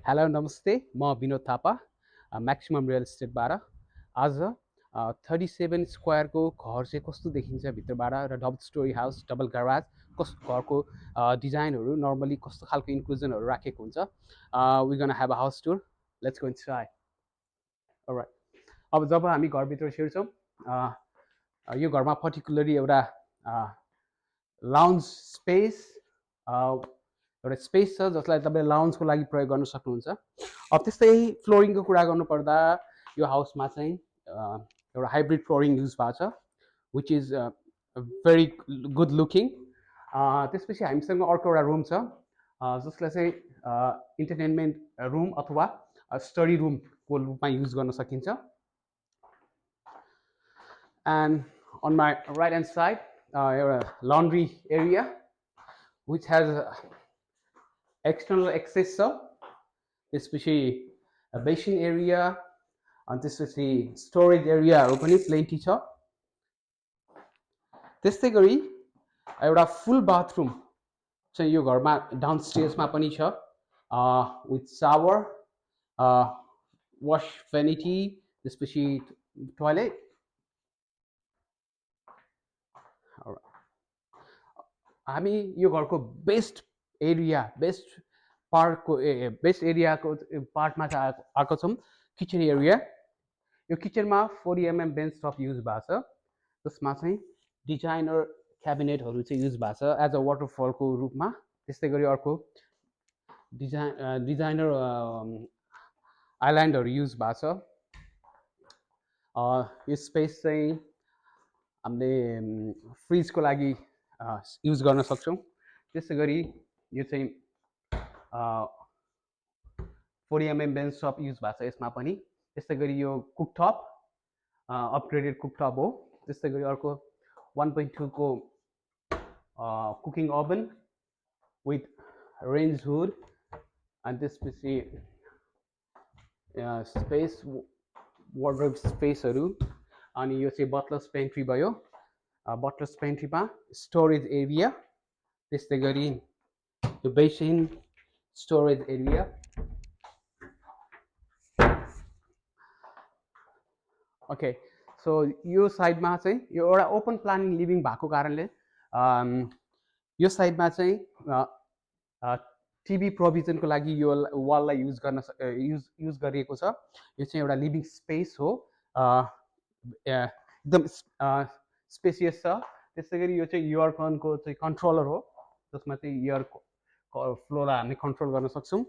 hello नमस्ते म Vinod Thapa maximum real इस्टेटबाट आज 37 स्क्वायरको घर चाहिँ कस्तो देखिन्छ भित्रबाट र double storey house double garage कस्तो घरको डिजाइनहरू नर्मली कस्तो खालको इन्क्लुजनहरू राखेको हुन्छ we gonna have a house tour let's go inside alright अब जब हामी घरभित्र छिर्छौँ यो घरमा पर्टिकुलरली एउटा लाउन्ज स्पेस एउटा स्पेस छ जसलाई तपाईँ लाउन्जको लागि प्रयोग गर्न सक्नुहुन्छ अब त्यस्तै फ्लोरिङको कुरा गर्नुपर्दा यो हाउसमा चाहिँ एउटा हाइब्रिड फ्लोरिङ युज भएको छ which is very good looking त्यसपछि हामीसँग अर्को एउटा रुम छ जसलाई चाहिँ इन्टरटेनमेन्ट रुम अथवा स्टडी रुमको रूपमा युज गर्न सकिन्छ and on my right hand side एउटा laundry area which has external access छ त्यसपछि बेसिन एरिया अनि त्यसपछि स्टोरेज एरियाहरू पनि प्लेन्टी छ त्यस्तै गरी एउटा फुल बाथरुम चाहिँ यो घरमा डाउन स्टेयर्समा पनि छ विथ सावर वास फेनिटी त्यसपछि टोयलेट हामी यो घरको बेस्ट एरियाको पार्टमा चाहिँ आएको छौँ किचन एरिया यो किचनमा 40 mm बेन्च टप युज भएको छ जसमा चाहिँ डिजाइनर क्याबिनेटहरू चाहिँ युज भएको छ एज अ वाटरफलको रूपमा त्यस्तै गरी अर्को डिजाइनर आइल्यान्डहरू युज भएको छ यो स्पेस चाहिँ हामीले फ्रिजको लागि युज गर्न सक्छौँ त्यसै गरी यो चाहिँ 40 mm बेन्च टप युज भएको छ यसमा पनि त्यस्तै गरी यो कुकटप अपग्रेडेड कुकटप हो त्यस्तै गरी अर्को 1.2 को cooking oven with range hood अनि त्यसपछि स्पेस वार्डरोब स्पेसहरू अनि यो चाहिँ बटलर्स पेन्ट्री भयो बटलर्स पेन्ट्रीमा स्टोरेज एरिया त्यस्तै गरी यो basin storage area okay so यो साइडमा चाहिँ यो एउटा ओपन प्लानिङ लिभिङ भएको कारणले यो साइडमा चाहिँ टिभी प्रोभिजनको लागि यो वाललाई युज गरिएको छ यो चाहिँ एउटा लिभिङ स्पेस हो एकदम स्पेसियस छ त्यसै गरी यो चाहिँ इयरकनको चाहिँ कन्ट्रोलर हो जसमा चाहिँ इयर फ्लोलाई हामीले कन्ट्रोल गर्न सक्छौँ